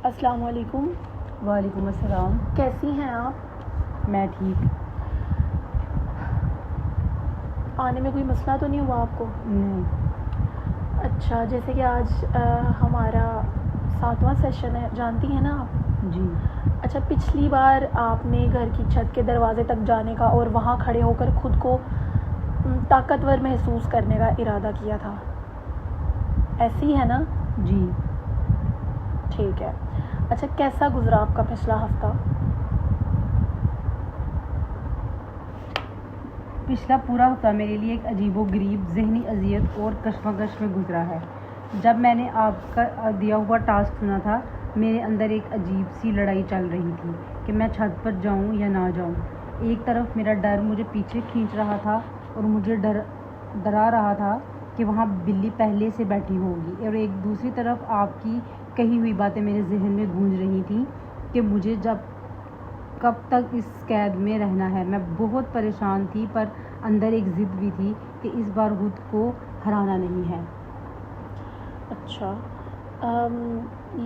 السلام علیکم. وعلیکم السلام. کیسی ہیں آپ؟ میں ٹھیک. آنے میں کوئی مسئلہ تو نہیں ہوا آپ کو؟ نہیں. اچھا، جیسے کہ آج ہمارا 7واں سیشن ہے، جانتی ہیں نا آپ؟ جی. اچھا، پچھلی بار آپ نے گھر کی چھت کے دروازے تک جانے کا اور وہاں کھڑے ہو کر خود کو طاقتور محسوس کرنے کا ارادہ کیا تھا، ایسی ہے نا؟ جی. ٹھیک ہے. اچھا، کیسا گزرا آپ کا پچھلا ہفتہ؟ پچھلا پورا ہفتہ میرے لیے ایک عجیب و غریب ذہنی اذیت اور کشمکش میں گزرا ہے. جب میں نے آپ کا دیا ہوا ٹاسک سنا تھا، میرے اندر ایک عجیب سی لڑائی چل رہی تھی کہ میں چھت پر جاؤں یا نہ جاؤں. ایک طرف میرا ڈر مجھے پیچھے کھینچ رہا تھا اور مجھے ڈرا رہا تھا کہ وہاں بلی پہلے سے بیٹھی ہوگی، اور ایک دوسری طرف آپ کی کہی ہوئی باتیں میرے ذہن میں گونج رہی تھیں کہ مجھے کب تک اس قید میں رہنا ہے. میں بہت پریشان تھی، پر اندر ایک ضد بھی تھی کہ اس بار خود کو ہرانا نہیں ہے. اچھا،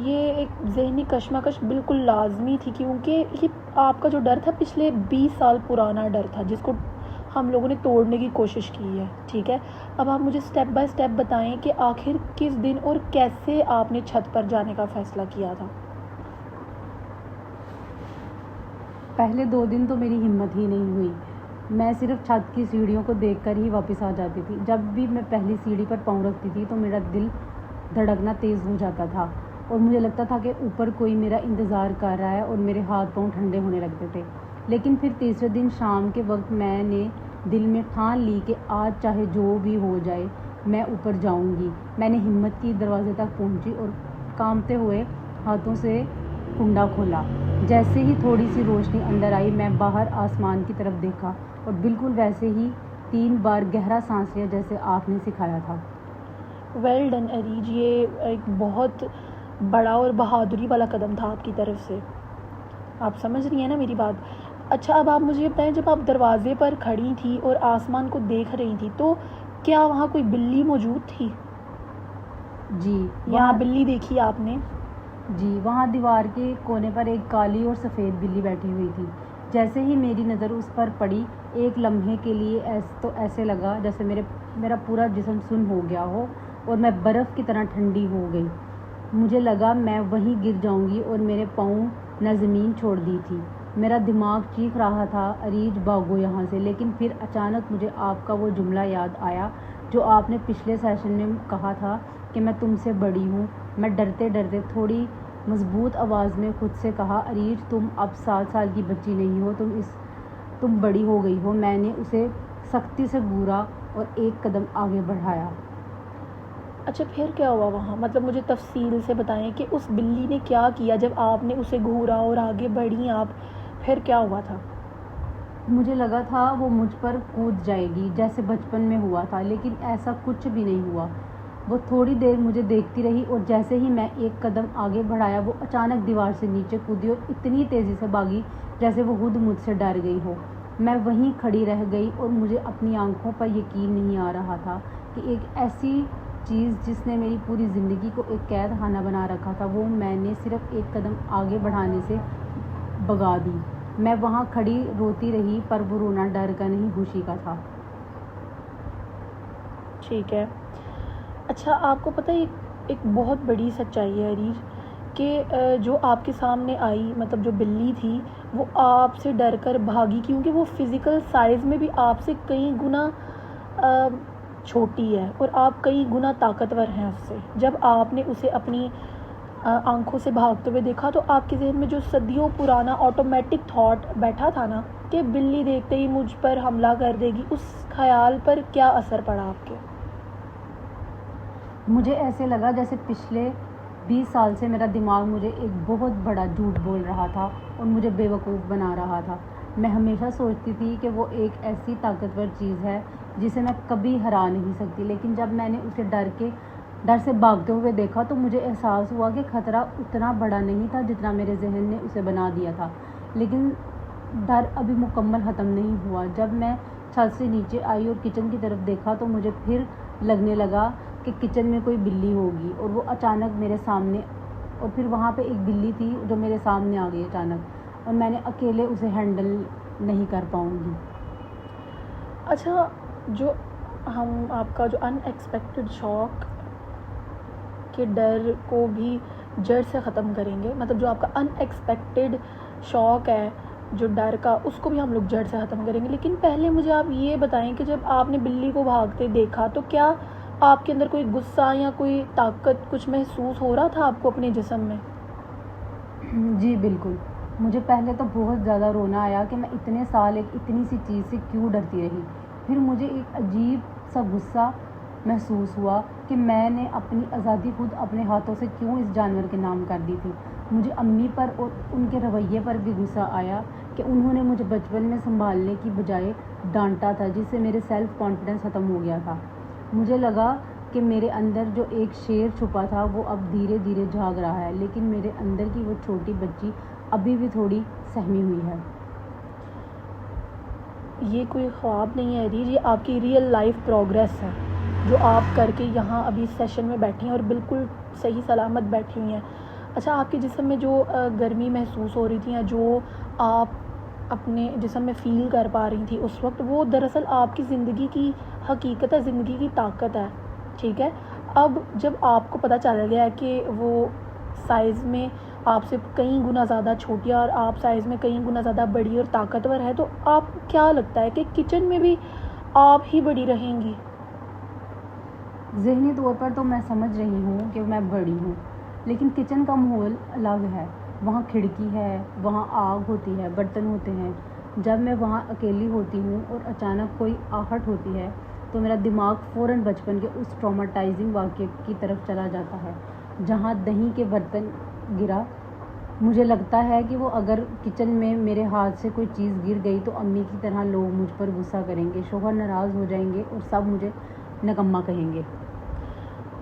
یہ ایک ذہنی کشمکش بالکل لازمی تھی، کیونکہ یہ آپ کا جو ڈر تھا پچھلے 20 سال پرانا ڈر تھا جس کو ہم لوگوں نے توڑنے کی کوشش کی ہے. ٹھیک ہے، اب آپ مجھے سٹیپ بائی سٹیپ بتائیں کہ آخر کس دن اور کیسے آپ نے چھت پر جانے کا فیصلہ کیا تھا؟ پہلے 2 دن تو میری ہمت ہی نہیں ہوئی. میں صرف چھت کی سیڑھیوں کو دیکھ کر ہی واپس آ جاتی تھی. جب بھی میں پہلی سیڑھی پر پاؤں رکھتی تھی تو میرا دل دھڑکنا تیز ہو جاتا تھا اور مجھے لگتا تھا کہ اوپر کوئی میرا انتظار کر رہا ہے، اور میرے ہاتھ پاؤں ٹھنڈے ہونے لگتے تھے. لیکن پھر تیسرے دن شام کے وقت میں نے دل میں ٹھان لی کہ آج چاہے جو بھی ہو جائے میں اوپر جاؤں گی. میں نے ہمت کی، دروازے تک پہنچی اور کانپتے ہوئے ہاتھوں سے کنڈا کھولا. جیسے ہی تھوڑی سی روشنی اندر آئی، میں باہر آسمان کی طرف دیکھا اور بالکل ویسے ہی 3 بار گہرا سانس لیا جیسے آپ نے سکھایا تھا. ویل ڈن اریج، یہ ایک بہت بڑا اور بہادری والا قدم تھا آپ کی طرف سے. آپ سمجھ رہی ہیں نا میری بات؟ اچھا، اب آپ مجھے بتائیں، جب آپ دروازے پر کھڑی تھی اور آسمان کو دیکھ رہی تھی تو کیا وہاں کوئی بلی موجود تھی؟ جی. یہاں بلی دیکھی آپ نے؟ جی، وہاں دیوار کے کونے پر ایک کالی اور سفید بلی بیٹھی ہوئی تھی. جیسے ہی میری نظر اس پر پڑی، ایک لمحے کے لیے تو ایسے لگا جیسے میرا پورا جسم سن ہو گیا ہو اور میں برف کی طرح ٹھنڈی ہو گئی. مجھے لگا میں وہیں گر جاؤں گی، اور میرے پاؤں نے زمین چھوڑ دی تھی. میرا دماغ چیخ رہا تھا، اریج بھاگو یہاں سے. لیکن پھر اچانک مجھے آپ کا وہ جملہ یاد آیا جو آپ نے پچھلے سیشن میں کہا تھا کہ میں تم سے بڑی ہوں. میں ڈرتے ڈرتے تھوڑی مضبوط آواز میں خود سے کہا، اریج تم اب 7 سال کی بچی نہیں ہو، تم بڑی ہو گئی ہو. میں نے اسے سختی سے گھورا اور ایک قدم آگے بڑھایا. اچھا، پھر کیا ہوا وہاں؟ مطلب مجھے تفصیل سے بتائیں کہ اس بلی نے کیا کیا جب آپ نے اسے گھورا اور آگے بڑھی آپ، پھر کیا ہوا تھا؟ مجھے لگا تھا وہ مجھ پر کود جائے گی جیسے بچپن میں ہوا تھا، لیکن ایسا کچھ بھی نہیں ہوا. وہ تھوڑی دیر مجھے دیکھتی رہی اور جیسے ہی میں ایک قدم آگے بڑھایا، وہ اچانک دیوار سے نیچے کودی اور اتنی تیزی سے بھاگی جیسے وہ خود مجھ سے ڈر گئی ہو. میں وہیں کھڑی رہ گئی اور مجھے اپنی آنکھوں پر یقین نہیں آ رہا تھا کہ ایک ایسی چیز جس نے میری پوری زندگی کو ایک قید خانہ بنا رکھا تھا، وہ میں نے صرف ایک قدم آگے بڑھانے سے بھگا دی. میں وہاں کھڑی روتی رہی، پر وہ رونا ڈر کا نہیں، خوشی کا تھا. ٹھیک ہے. اچھا، آپ کو پتہ ہے ایک بہت بڑی سچائی ہے اریج، کہ جو آپ کے سامنے آئی، مطلب جو بلی تھی وہ آپ سے ڈر کر بھاگی، کیونکہ وہ فزیکل سائز میں بھی آپ سے کئی گنا چھوٹی ہے اور آپ کئی گنا طاقتور ہیں اس سے. جب آپ نے اسے اپنی آنکھوں سے بھاگتے ہوئے دیکھا تو آپ کے ذہن میں جو صدیوں پرانا آٹومیٹک تھاٹ بیٹھا تھا نا کہ بلی دیکھتے ہی مجھ پر حملہ کر دے گی، اس خیال پر کیا اثر پڑا آپ کے؟ مجھے ایسے لگا جیسے پچھلے 20 سال سے میرا دماغ مجھے ایک بہت بڑا جھوٹ بول رہا تھا اور مجھے بے وقوف بنا رہا تھا. میں ہمیشہ سوچتی تھی کہ وہ ایک ایسی طاقتور چیز ہے جسے میں کبھی ہرا نہیں سکتی، لیکن جب میں نے اسے ڈر سے بھاگتے ہوئے دیکھا تو مجھے احساس ہوا کہ خطرہ اتنا بڑا نہیں تھا جتنا میرے ذہن نے اسے بنا دیا تھا. لیکن ڈر ابھی مکمل ختم نہیں ہوا. جب میں چھت سے نیچے آئی اور کچن کی طرف دیکھا تو مجھے پھر لگنے لگا کہ کچن میں کوئی بلی ہوگی، اور وہ اچانک میرے سامنے اور پھر وہاں پہ ایک بلی تھی جو میرے سامنے آ گئی اچانک، اور میں نے اکیلے اسے ہینڈل نہیں کر پاؤں گی۔ اچھا، جو ہم آپ کا جو ان ایکسپیکٹڈ شوق کے ڈر کو بھی جڑ سے ختم کریں گے، مطلب جو آپ کا ان ایکسپیکٹڈ شوق ہے جو ڈر کا، اس کو بھی ہم لوگ جڑ سے ختم کریں گے، لیکن پہلے مجھے آپ یہ بتائیں کہ جب آپ نے بلی کو بھاگتے دیکھا تو کیا آپ کے اندر کوئی غصہ یا کوئی طاقت کچھ محسوس ہو رہا تھا آپ کو اپنے جسم میں؟ جی بالکل، مجھے پہلے تو بہت زیادہ رونا آیا کہ میں اتنے سال ایک اتنی سی چیز سے کیوں ڈرتی رہی۔ پھر مجھے ایک عجیب سا غصہ محسوس ہوا کہ میں نے اپنی آزادی خود اپنے ہاتھوں سے کیوں اس جانور کے نام کر دی تھی۔ مجھے امی پر اور ان کے رویے پر بھی غصہ آیا کہ انہوں نے مجھے بچپن میں سنبھالنے کی بجائے ڈانٹا تھا، جس سے میرے سیلف کانفیڈنس ختم ہو گیا تھا۔ مجھے لگا کہ میرے اندر جو ایک شیر چھپا تھا وہ اب دھیرے دھیرے جاگ رہا ہے، لیکن میرے اندر کی وہ چھوٹی بچی ابھی بھی تھوڑی سہمی ہوئی ہے۔ یہ کوئی خواب نہیں ہے ریج، یہ آپ کی ریئل لائف پروگریس ہے جو آپ کر کے یہاں ابھی سیشن میں بیٹھی ہیں اور بالکل صحیح سلامت بیٹھی ہوئی ہیں۔ اچھا، آپ کے جسم میں جو گرمی محسوس ہو رہی تھی یا جو آپ اپنے جسم میں فیل کر پا رہی تھی اس وقت، وہ دراصل آپ کی زندگی کی حقیقت ہے، زندگی کی طاقت ہے، ٹھیک ہے؟ اب جب آپ کو پتہ چل گیا ہے کہ وہ سائز میں آپ سے کئی گنا زیادہ چھوٹی ہے اور آپ سائز میں کئی گنا زیادہ بڑی اور طاقتور ہے، تو آپ کیا لگتا ہے کہ کچن میں بھی آپ ہی بڑی رہیں گی؟ ذہنی طور پر تو میں سمجھ رہی ہوں کہ میں بڑی ہوں، لیکن کچن کا ماحول الگ ہے۔ وہاں کھڑکی ہے، وہاں آگ ہوتی ہے، برتن ہوتے ہیں۔ جب میں وہاں اکیلی ہوتی ہوں اور اچانک کوئی آہٹ ہوتی ہے تو میرا دماغ فوراً بچپن کے اس ٹراماٹائزنگ واقعے کی طرف چلا جاتا ہے جہاں دہی کے برتن گرا۔ مجھے لگتا ہے کہ وہ اگر کچن میں میرے ہاتھ سے کوئی چیز گر گئی تو امی کی طرح لوگ مجھ پر غصہ کریں گے، شوہر ناراض ہو جائیں گے اور سب مجھے نکمہ کہیں گے۔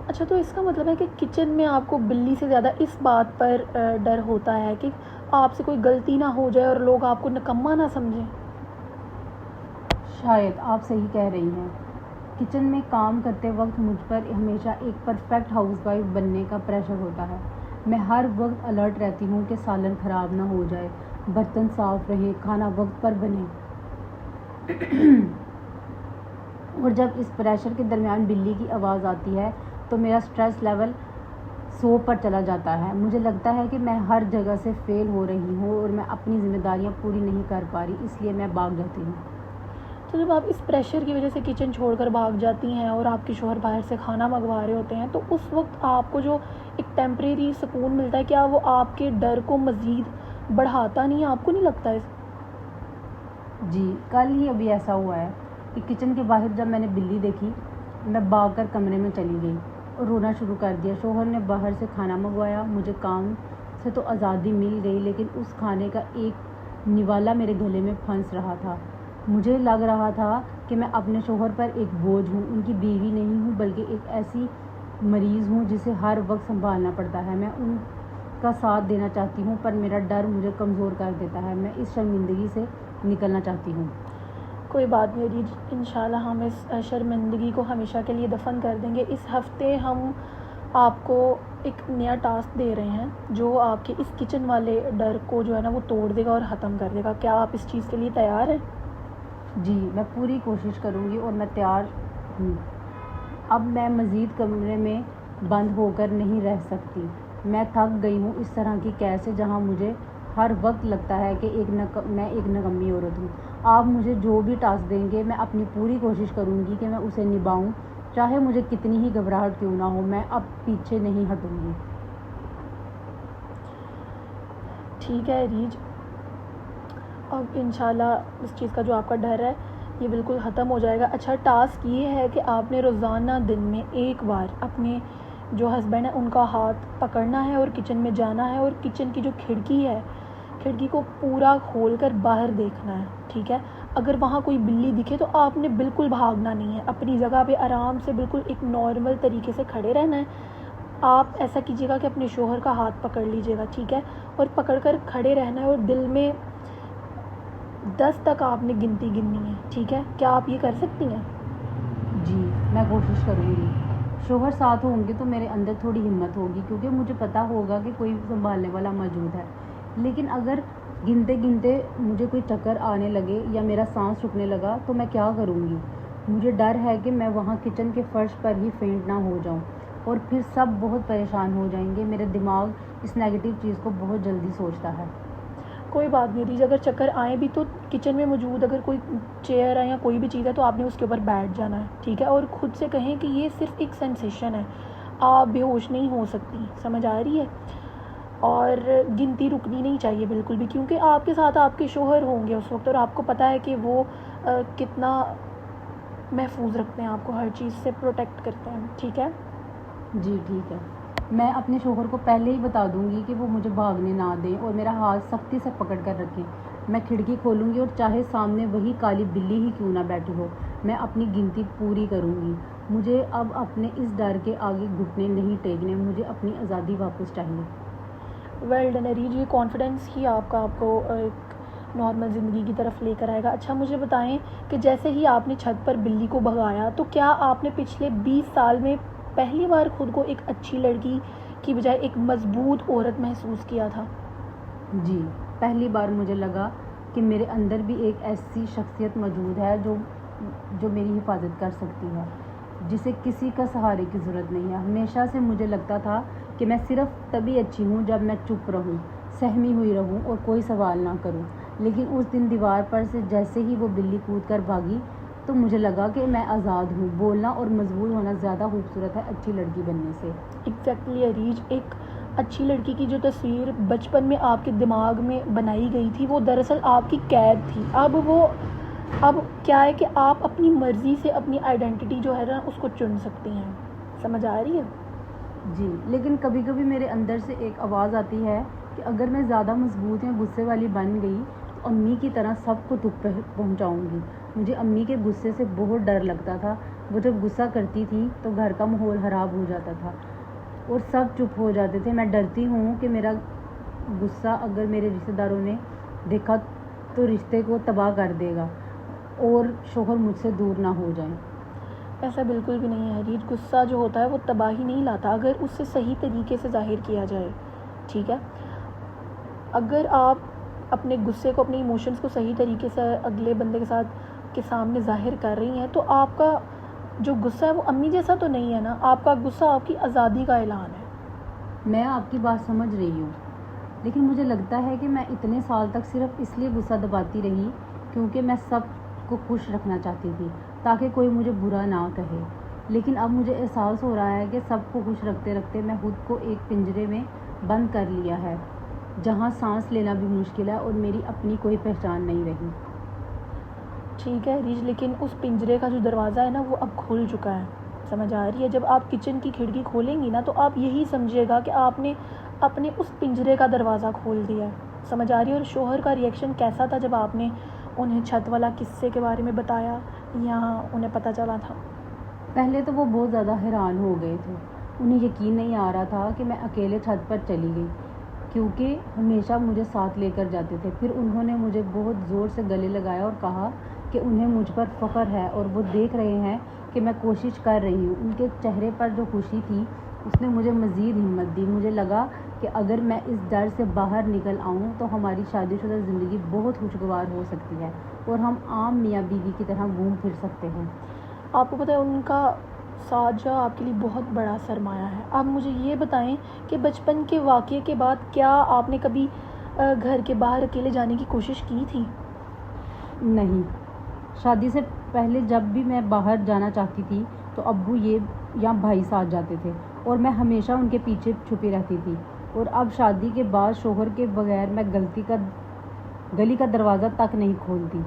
اچھا، تو اس کا مطلب ہے کہ کچن میں آپ کو بلی سے زیادہ اس بات پر ڈر ہوتا ہے کہ آپ سے کوئی غلطی نہ ہو جائے اور لوگ آپ کو نکمہ نہ سمجھیں؟ شاید آپ صحیح کہہ رہی ہیں۔ کچن میں کام کرتے وقت مجھ پر ہمیشہ ایک پرفیکٹ ہاؤس وائف بننے کا پریشر ہوتا ہے۔ میں ہر وقت الرٹ رہتی ہوں کہ سالن خراب نہ ہو جائے، برتن صاف رہیں، کھانا وقت پر بنے۔ اور جب اس پریشر کے درمیان بلی کی آواز آتی ہے تو میرا سٹریس لیول 100 پر چلا جاتا ہے۔ مجھے لگتا ہے کہ میں ہر جگہ سے فیل ہو رہی ہوں اور میں اپنی ذمہ داریاں پوری نہیں کر پا رہی، اس لیے میں بھاگ جاتی ہوں۔ تو جب آپ اس پریشر کی وجہ سے کچن چھوڑ کر بھاگ جاتی ہیں اور آپ کے شوہر باہر سے کھانا منگوا رہے ہوتے ہیں، تو اس وقت آپ کو جو ایک ٹیمپریری سکون ملتا ہے، کیا وہ آپ کے ڈر کو مزید بڑھاتا نہیں ہے؟ آپ کو نہیں لگتا اس؟ جی، کل ہی ابھی ایسا ہوا ہے کہ کچن کے باہر جب میں نے بلی دیکھی، میں بھاگ کر کمرے میں چلی گئی اور رونا شروع کر دیا۔ شوہر نے باہر سے کھانا منگوایا، مجھے کام سے تو آزادی مل گئی، لیکن اس کھانے کا ایک نوالا میرے گلے میں پھنس رہا تھا۔ مجھے لگ رہا تھا کہ میں اپنے شوہر پر ایک بوجھ ہوں، ان کی بیوی نہیں ہوں بلکہ ایک ایسی مریض ہوں جسے ہر وقت سنبھالنا پڑتا ہے۔ میں ان کا ساتھ دینا چاہتی ہوں پر میرا ڈر مجھے کمزور کر دیتا ہے۔ میں اس شرمندگی سے نکلنا چاہتی ہوں۔ کوئی بات نہیں ریج، انشاءاللہ ہم اس شرمندگی کو ہمیشہ کے لیے دفن کر دیں گے۔ اس ہفتے ہم آپ کو ایک نیا ٹاسک دے رہے ہیں جو آپ کے اس کچن والے ڈر کو جو ہے نا وہ توڑ دے گا اور ختم کر دے گا۔ کیا آپ اس چیز کے لیے تیار ہیں؟ جی، میں پوری کوشش کروں گی اور میں تیار ہوں۔ اب میں مزید کمرے میں بند ہو کر نہیں رہ سکتی۔ میں تھک گئی ہوں اس طرح کی قید سے جہاں مجھے ہر وقت لگتا ہے کہ میں ایک نکمی عورت ہوں۔ آپ مجھے جو بھی ٹاسک دیں گے میں اپنی پوری کوشش کروں گی کہ میں اسے نبھاؤں، چاہے مجھے کتنی ہی گھبراہٹ کیوں نہ ہو۔ میں اب پیچھے نہیں ہٹوں گی۔ ٹھیک ہے ریج، اب انشاءاللہ اس چیز کا جو آپ کا ڈر ہے یہ بالکل ختم ہو جائے گا۔ اچھا، ٹاسک یہ ہے کہ آپ نے روزانہ دن میں ایک بار اپنے جو ہسبینڈ ہیں ان کا ہاتھ پکڑنا ہے اور کچن میں جانا ہے اور کچن کی جو کھڑکی ہے، کھڑکی کو پورا کھول کر باہر دیکھنا ہے، ٹھیک ہے؟ اگر وہاں کوئی بلی دکھے تو آپ نے بالکل بھاگنا نہیں ہے، اپنی جگہ پہ آرام سے بالکل ایک نارمل طریقے سے کھڑے رہنا ہے۔ آپ ایسا کیجیے گا کہ اپنے شوہر کا ہاتھ پکڑ لیجیے گا، ٹھیک ہے؟ اور پکڑ کر کھڑے رہنا ہے اور دل میں 10 تک آپ نے گنتی گننی ہے، ٹھیک ہے؟ کیا آپ یہ کر سکتی ہیں؟ جی، میں کوشش کروں گی۔ شوہر ساتھ ہوں گے تو میرے اندر تھوڑی ہمت ہوگی، کیونکہ مجھے پتہ ہوگا کہ کوئی سنبھالنے والا موجود ہے. لیکن اگر گنتے گنتے مجھے کوئی چکر آنے لگے یا میرا سانس رکنے لگا تو میں کیا کروں گی؟ مجھے ڈر ہے کہ میں وہاں کچن کے فرش پر ہی فینٹ نہ ہو جاؤں، اور پھر سب بہت پریشان ہو جائیں گے. میرا دماغ اس نیگیٹو چیز کو بہت جلدی سوچتا ہے. کوئی بات نہیں ریج، اگر چکر آئیں بھی تو کچن میں موجود اگر کوئی چیئر ہے یا کوئی بھی چیز ہے تو آپ نے اس کے اوپر بیٹھ جانا ہے، ٹھیک ہے؟ اور خود سے کہیں کہ یہ صرف ایک سینسیشن ہے، آپ بے ہوش نہیں ہو سکتی، سمجھ آ رہی ہے؟ اور گنتی رکنی نہیں چاہیے بالکل بھی، کیونکہ آپ کے ساتھ آپ کے شوہر ہوں گے اس وقت، اور آپ کو پتہ ہے کہ وہ کتنا محفوظ رکھتے ہیں آپ کو، ہر چیز سے پروٹیکٹ کرتے ہیں، ٹھیک ہے؟ جی ٹھیک ہے. میں اپنے شوہر کو پہلے ہی بتا دوں گی کہ وہ مجھے بھاگنے نہ دیں اور میرا ہاتھ سختی سے پکڑ کر رکھیں. میں کھڑکی کھولوں گی اور چاہے سامنے وہی کالی بلی ہی کیوں نہ بیٹھی ہو، میں اپنی گنتی پوری کروں گی. مجھے اب اپنے اس ڈر کے آگے گھٹنے نہیں ٹیکنے، مجھے اپنی آزادی واپس چاہیے. ویل ڈن اریج، یہ کانفیڈنس ہی آپ کو ایک نارمل زندگی کی طرف لے کر آئے گا. اچھا مجھے بتائیں کہ جیسے ہی آپ نے چھت پر بلی کو بھگایا تو کیا آپ نے پچھلے 20 سال میں پہلی بار خود کو ایک اچھی لڑکی کی بجائے ایک مضبوط عورت محسوس کیا تھا؟ جی، پہلی بار مجھے لگا کہ میرے اندر بھی ایک ایسی شخصیت موجود ہے جو میری حفاظت کر سکتی ہے، جسے کسی کا سہارے کی ضرورت نہیں ہے. ہمیشہ سے مجھے لگتا تھا کہ میں صرف تبھی اچھی ہوں جب میں چپ رہوں، سہمی ہوئی رہوں اور کوئی سوال نہ کروں. لیکن اس دن دیوار پر سے جیسے ہی وہ بلی کود کر بھاگی تو مجھے لگا کہ میں آزاد ہوں. بولنا اور مضبوط ہونا زیادہ خوبصورت ہے اچھی لڑکی بننے سے. ایگزیکٹلی اریج، ایک اچھی لڑکی کی جو تصویر بچپن میں آپ کے دماغ میں بنائی گئی تھی وہ دراصل آپ کی قید تھی. اب کیا ہے کہ آپ اپنی مرضی سے اپنی آئیڈینٹی جو ہے نا اس کو چن سکتی ہیں، سمجھ آ رہی ہے؟ جی، لیکن کبھی کبھی میرے اندر سے ایک آواز آتی ہے کہ اگر میں زیادہ مضبوط یا غصے والی بن گئی تو امی کی طرح سب کو دکھ پہنچاؤں گی. مجھے امی کے غصے سے بہت ڈر لگتا تھا. وہ جب غصہ کرتی تھی تو گھر کا ماحول خراب ہو جاتا تھا اور سب چپ ہو جاتے تھے. میں ڈرتی ہوں کہ میرا غصہ اگر میرے رشتہ داروں نے دیکھا تو رشتے کو تباہ کر دے گا اور شوہر مجھ سے دور نہ ہو جائیں. ایسا بالکل بھی نہیں ہے ریج، غصہ جو ہوتا ہے وہ تباہی نہیں لاتا اگر اس سے صحیح طریقے سے ظاہر کیا جائے، ٹھیک ہے؟ اگر آپ اپنے غصے کو، اپنے ایموشنز کو صحیح طریقے سے اگلے بندے کے سامنے ظاہر کر رہی ہیں تو آپ کا جو غصہ ہے وہ امی جیسا تو نہیں ہے نا، آپ کا غصہ آپ کی آزادی کا اعلان ہے. میں آپ کی بات سمجھ رہی ہوں، لیکن مجھے لگتا ہے کہ میں اتنے سال تک صرف اس لیے غصہ دباتی رہی کیونکہ میں سب کو خوش رکھنا چاہتی تھی تاکہ کوئی مجھے برا نہ کہے. لیکن اب مجھے احساس ہو رہا ہے کہ سب کو خوش رکھتے رکھتے میں خود کو ایک پنجرے میں بند کر لیا ہے جہاں سانس لینا بھی مشکل ہے اور میری اپنی کوئی پہچان نہیں رہی. ٹھیک ہے ریج، لیکن اس پنجرے کا جو دروازہ ہے نا وہ اب کھل چکا ہے، سمجھ آ رہی ہے؟ جب آپ کچن کی کھڑکی کھولیں گی نا تو آپ یہی سمجھیے گا کہ آپ نے اپنے اس پنجرے کا دروازہ کھول دیا ہے، سمجھ آ رہی ہے؟ اور شوہر کا ریئیکشن کیسا تھا جب آپ نے انہیں چھت والا قصے کے بارے میں بتایا یا انہیں پتہ چلا تھا؟ پہلے تو وہ بہت زیادہ حیران ہو گئے تھے. انہیں یقین نہیں آ رہا تھا کہ میں اکیلے چھت پر چلی گئی کیونکہ ہمیشہ مجھے ساتھ لے کر جاتے تھے. پھر انہوں نے مجھے بہت زور سے گلے لگایا اور کہا کہ انہیں مجھ پر فخر ہے اور وہ دیکھ رہے ہیں کہ میں کوشش کر رہی ہوں. ان کے چہرے پر جو خوشی تھی اس نے مجھے مزید ہمت دی. مجھے لگا کہ اگر میں اس ڈر سے باہر نکل آؤں تو ہماری شادی شدہ زندگی بہت خوشگوار ہو سکتی ہے اور ہم عام میاں بیوی کی طرح گھوم پھر سکتے ہیں. آپ کو پتہ ہے ان کا ساتھ جو آپ کے لیے بہت بڑا سرمایہ ہے. آپ مجھے یہ بتائیں کہ بچپن کے واقعے کے بعد کیا آپ نے کبھی گھر کے باہر اکیلے جانے کی کوشش کی تھی؟ نہیں، شادی سے پہلے جب بھی میں باہر جانا چاہتی تھی تو ابو یا بھائی ساتھ جاتے تھے اور میں ہمیشہ ان کے پیچھے چھپی رہتی تھی. اور اب شادی کے بعد شوہر کے بغیر میں گلی کا دروازہ تک نہیں کھولتی.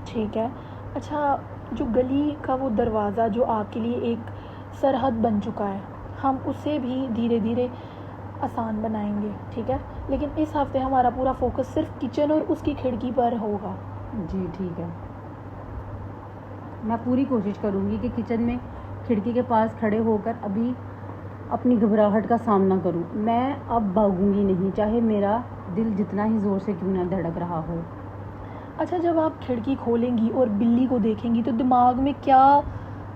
ٹھیک ہے. اچھا، جو گلی کا وہ دروازہ جو آپ کے لیے ایک سرحد بن چکا ہے، ہم اسے بھی دھیرے دھیرے آسان بنائیں گے، ٹھیک ہے؟ لیکن اس ہفتے ہمارا پورا فوکس صرف کچن اور اس کی کھڑکی پر ہوگا. جی ٹھیک ہے. میں پوری کوشش کروں گی کہ کچن میں کھڑکی کے پاس کھڑے ہو کر ابھی اپنی گھبراہٹ کا سامنا کروں. میں اب بھاگوں گی نہیں، چاہے میرا دل جتنا ہی زور سے کیوں نہ دھڑک رہا ہو. اچھا، جب آپ کھڑکی کھولیں گی اور بلی کو دیکھیں گی تو دماغ میں کیا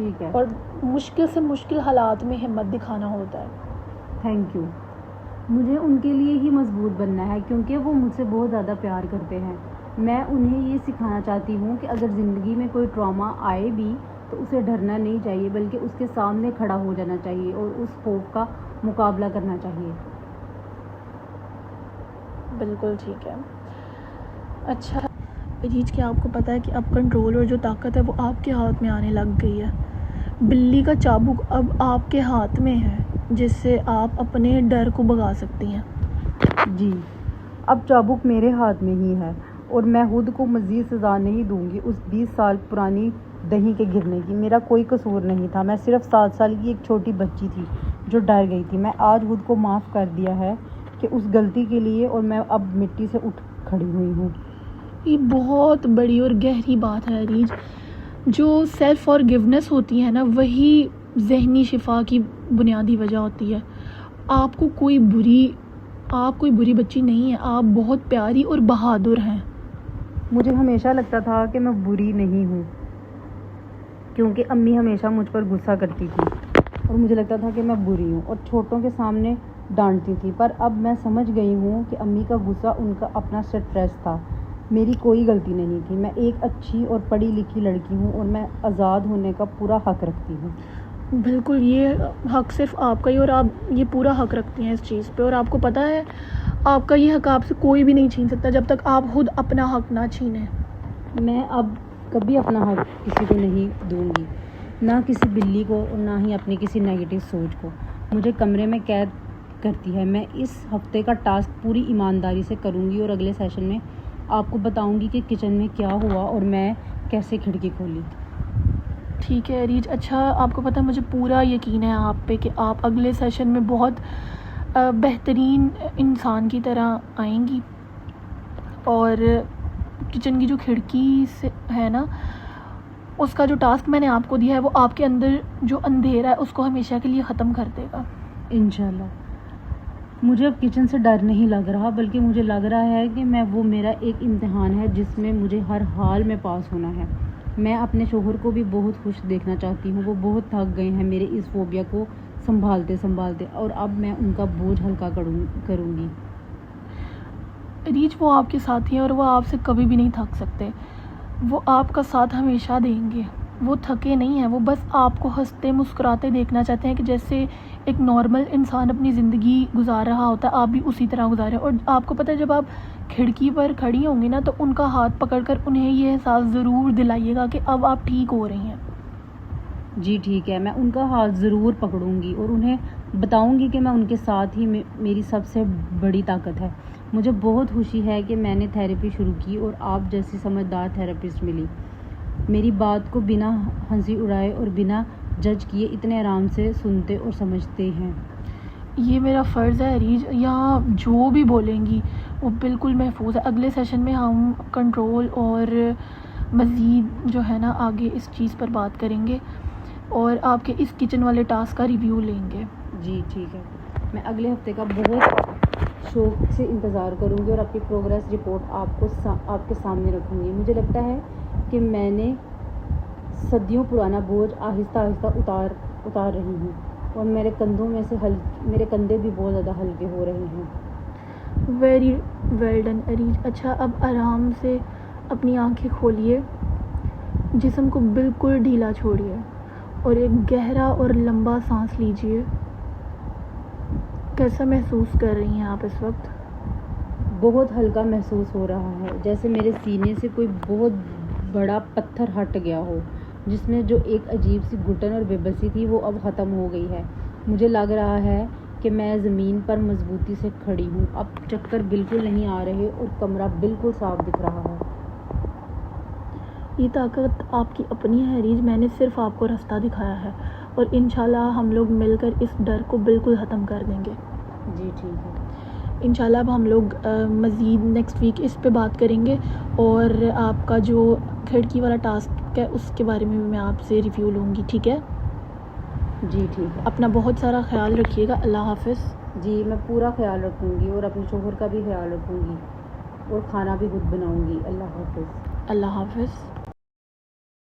ٹھیک ہے. اور مشکل سے مشکل حالات میں ہمت دکھانا ہوتا ہے. Thank you. مجھے ان کے لیے ہی مضبوط بننا ہے کیونکہ وہ مجھ سے بہت زیادہ پیار کرتے ہیں. میں انہیں یہ سکھانا چاہتی ہوں کہ اگر زندگی میں کوئی ٹراما آئے بھی تو اسے ڈرنا نہیں چاہیے بلکہ اس کے سامنے کھڑا ہو جانا چاہیے اور اس خوف کا مقابلہ کرنا چاہیے. بالکل ٹھیک ہے. اچھا عریج، کیا آپ کو پتہ ہے کہ اب کنٹرول اور جو طاقت ہے وہ آپ کے ہاتھ میں آنے لگ گئی ہے. بلی کا چابک اب آپ کے ہاتھ میں ہے جس سے آپ اپنے ڈر کو بھگا سکتی ہیں. جی، اب چابک میرے ہاتھ میں ہی ہے اور میں خود کو مزید سزا نہیں دوں گی اس 20 سال پرانی دہی کے گرنے کی. میرا کوئی قصور نہیں تھا، میں صرف 7 سال کی ایک چھوٹی بچی تھی جو ڈر گئی تھی. میں آج خود کو معاف کر دیا ہے کہ اس غلطی کے لیے، اور میں اب مٹی سے اٹھ کھڑی ہوئی ہوں. یہ بہت بڑی اور گہری بات ہے عریج. جو سیلف فارگیونیس ہوتی ہے نا، وہی ذہنی شفا کی بنیادی وجہ ہوتی ہے. آپ کوئی بری بچی نہیں ہے، آپ بہت پیاری اور بہادر ہیں. مجھے ہمیشہ لگتا تھا کہ میں بری نہیں ہوں کیونکہ امی ہمیشہ مجھ پر غصہ کرتی تھی اور مجھے لگتا تھا کہ میں بری ہوں اور چھوٹوں کے سامنے ڈانٹتی تھی. پر اب میں سمجھ گئی ہوں کہ امی کا غصہ ان کا اپنا سٹریس تھا، میری کوئی غلطی نہیں تھی. میں ایک اچھی اور پڑھی لکھی لڑکی ہوں اور میں آزاد ہونے کا پورا حق رکھتی ہوں. بالکل، یہ حق صرف آپ کا ہی، اور آپ یہ پورا حق رکھتی ہیں اس چیز پہ. اور آپ کو پتہ ہے آپ کا یہ حق آپ سے کوئی بھی نہیں چھین سکتا جب تک آپ خود اپنا حق نہ چھینیں. میں اب کبھی اپنا حق کسی کو نہیں دوں گی، نہ کسی بلی کو اور نہ ہی اپنی کسی نیگیٹو سوچ کو. مجھے کمرے میں قید کرتی ہے. میں اس ہفتے کا ٹاسک پوری ایمانداری سے کروں گی اور اگلے سیشن میں آپ کو بتاؤں گی کہ کچن میں کیا ہوا اور میں کیسے کھڑکی کھولی. ٹھیک ہے عریج. اچھا آپ کو پتہ ہے مجھے پورا یقین ہے آپ پہ کہ آپ اگلے سیشن میں بہت بہترین انسان کی طرح آئیں گی. اور کچن کی جو کھڑکی سے ہے نا، اس کا جو ٹاسک میں نے آپ کو دیا ہے وہ آپ کے اندر جو اندھیرا ہے اس کو ہمیشہ کے لیے ختم کر دے گا انشاءاللہ. مجھے اب کچن سے ڈر نہیں لگ رہا بلکہ مجھے لگ رہا ہے کہ وہ میرا ایک امتحان ہے جس میں مجھے ہر حال میں پاس ہونا ہے. میں اپنے شوہر کو بھی بہت خوش دیکھنا چاہتی ہوں. وہ بہت تھک گئے ہیں میرے اس فوبیا کو سنبھالتے اور اب میں ان کا بوجھ ہلکا کروں گی. عریج، وہ آپ کے ساتھی ہیں اور وہ آپ سے کبھی بھی نہیں تھک سکتے. وہ آپ کا ساتھ ہمیشہ دیں گے. وہ تھکے نہیں ہیں، وہ بس آپ کو ہنستے مسکراتے دیکھنا چاہتے ہیں کہ جیسے ایک نارمل انسان اپنی زندگی گزار رہا ہوتا ہے آپ بھی اسی طرح گزاریں. اور آپ کو پتہ ہے جب آپ کھڑکی پر کھڑی ہوں گی نا تو ان کا ہاتھ پکڑ کر انہیں یہ احساس ضرور دلائیے گا کہ اب آپ ٹھیک ہو رہی ہیں. جی ٹھیک ہے، میں ان کا ہاتھ ضرور پکڑوں گی اور انہیں بتاؤں گی کہ میں ان کے ساتھ ہی میری سب سے بڑی طاقت ہے. مجھے بہت خوشی ہے کہ میں نے تھیراپی شروع کی اور آپ جیسی سمجھدار تھیراپسٹ ملی. میری بات کو بنا ہنسی اڑائے اور بنا جج کیے اتنے آرام سے سنتے اور سمجھتے ہیں. یہ میرا فرض ہے عریج. یہاں جو بھی بولیں گی وہ بالکل محفوظ ہے. اگلے سیشن میں ہم کنٹرول اور مزید جو ہے نا آگے اس چیز پر بات کریں گے اور آپ کے اس کچن والے ٹاسک کا ریویو لیں گے. جی ٹھیک ہے، میں اگلے ہفتے کا بہت شوق سے انتظار کروں گی اور اپنی پروگریس رپورٹ آپ کے سامنے رکھوں گی. مجھے لگتا ہے کہ میں نے صدیوں پرانا بوجھ آہستہ آہستہ اتار رہی ہوں اور میرے کندھے بھی بہت زیادہ ہلکے ہو رہے ہیں. Very well done Areej. اچھا اب آرام سے اپنی آنکھیں کھولیے، جسم کو بالکل ڈھیلا چھوڑیے اور ایک گہرا اور لمبا سانس لیجیے. کیسا محسوس کر رہی ہیں آپ اس وقت؟ بہت ہلکا محسوس ہو رہا ہے، جیسے میرے سینے سے کوئی بہت بڑا پتھر ہٹ گیا ہو جس میں جو ایک عجیب سی گھٹن اور بے بسی تھی وہ اب ختم ہو گئی ہے. مجھے لگ رہا ہے کہ میں زمین پر مضبوطی سے کھڑی ہوں. اب چکر بالکل نہیں آ رہے اور کمرہ بالکل صاف دکھ رہا ہے. یہ طاقت آپ کی اپنی ہے عریج. میں نے صرف آپ کو راستہ دکھایا ہے اور انشاءاللہ ہم لوگ مل کر اس ڈر کو بالکل ختم کر دیں گے. جی ٹھیک ہے. انشاءاللہ اب ہم لوگ مزید نیکسٹ ویک اس پہ بات کریں گے اور آپ کا جو کھڑکی والا ٹاسک ہے اس کے بارے میں بھی میں آپ سے ریویو لوں گی. ٹھیک ہے؟ جی ٹھیک ہے. اپنا بہت سارا خیال رکھیے گا. اللہ حافظ. جی میں پورا خیال رکھوں گی اور اپنے شوہر کا بھی خیال رکھوں گی اور کھانا بھی خود بناؤں گی. اللہ حافظ. اللہ حافظ.